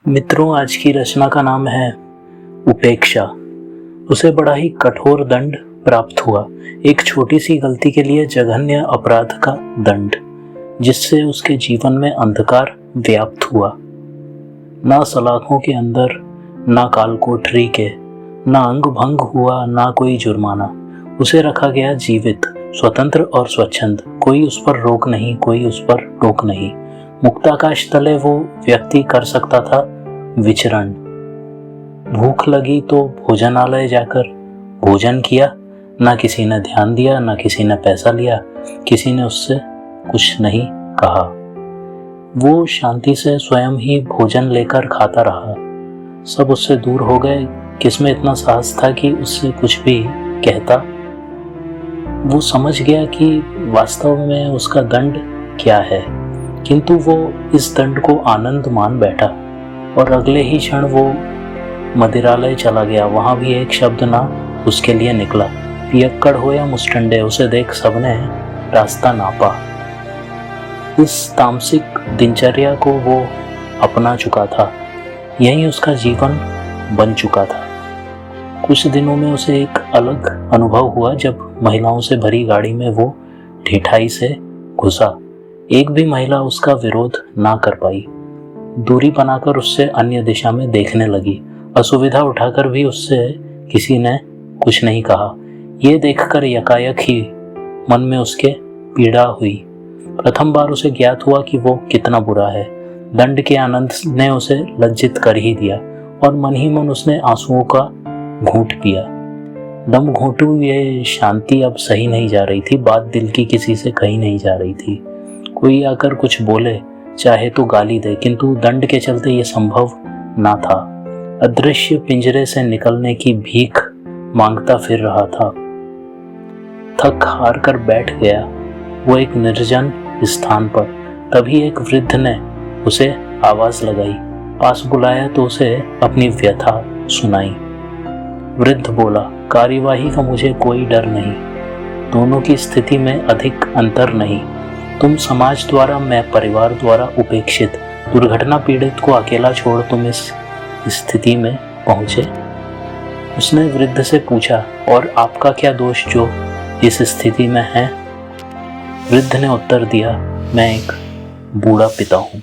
मित्रों, आज की रचना का नाम है उपेक्षा। उसे बड़ा ही कठोर दंड प्राप्त हुआ, एक छोटी सी गलती के लिए जघन्य अपराध का दंड, जिससे उसके जीवन में अंधकार व्याप्त हुआ। ना सलाखों के अंदर, ना कालकोठरी के, ना अंग भंग हुआ, ना कोई जुर्माना। उसे रखा गया जीवित, स्वतंत्र और स्वच्छंद। कोई उस पर रोक नहीं, कोई उस पर टोक नहीं। मुक्ताकाश तले वो व्यक्ति कर सकता था विचरण। भूख लगी तो भोजनालय जाकर भोजन किया। ना किसी ने ध्यान दिया, ना किसी ने पैसा लिया, किसी ने उससे कुछ नहीं कहा। वो शांति से स्वयं ही भोजन लेकर खाता रहा। सब उससे दूर हो गए। किसमें इतना साहस था कि उससे कुछ भी कहता? वो समझ गया कि वास्तव में उसका दंड क्या है, किंतु वो इस दंड को आनंद मान बैठा और अगले ही क्षण वो मदिरालय चला गया। वहां भी एक शब्द ना उसके लिए निकला। पियक्कड़ हो या मुस्टंडे, उसे देख सबने रास्ता नापा। इस तामसिक दिनचर्या को वो अपना चुका था। यही उसका जीवन बन चुका था। कुछ दिनों में उसे एक अलग अनुभव हुआ जब महिलाओं से भरी गाड़ी में वो ढिठाई से घुसा। एक भी महिला उसका विरोध ना कर पाई। दूरी बनाकर उससे अन्य दिशा में देखने लगी। असुविधा उठाकर भी उससे किसी ने कुछ नहीं कहा। ये देखकर यकायक ही मन में उसके पीड़ा हुई। प्रथम बार उसे ज्ञात हुआ कि वो कितना बुरा है। दंड के आनंद ने उसे लज्जित कर ही दिया और मन ही मन उसने आंसुओं का घूंट पिया। दम घोंटू, ये शांति अब सही नहीं जा रही थी। बात दिल की किसी से कही नहीं जा रही थी। कोई आकर कुछ बोले, चाहे तो गाली दे, किंतु दंड के चलते ये संभव ना था। अदृश्य पिंजरे से निकलने की भीख मांगता फिर रहा था। थक हार कर बैठ गया वो एक निर्जन स्थान पर। तभी एक वृद्ध ने उसे आवाज लगाई। पास बुलाया तो उसे अपनी व्यथा सुनाई। वृद्ध बोला, कार्यवाही का मुझे कोई डर नहीं। दोनों की स्थिति में अधिक अंतर नहीं। तुम समाज द्वारा, मैं परिवार द्वारा उपेक्षित, दुर्घटना पीड़ित को अकेला छोड़ तुम इस स्थिति में पहुंचे। उसने वृद्ध से पूछा, और आपका क्या दोष जो इस स्थिति में है? वृद्ध ने उत्तर दिया, मैं एक बूढ़ा पिता हूं।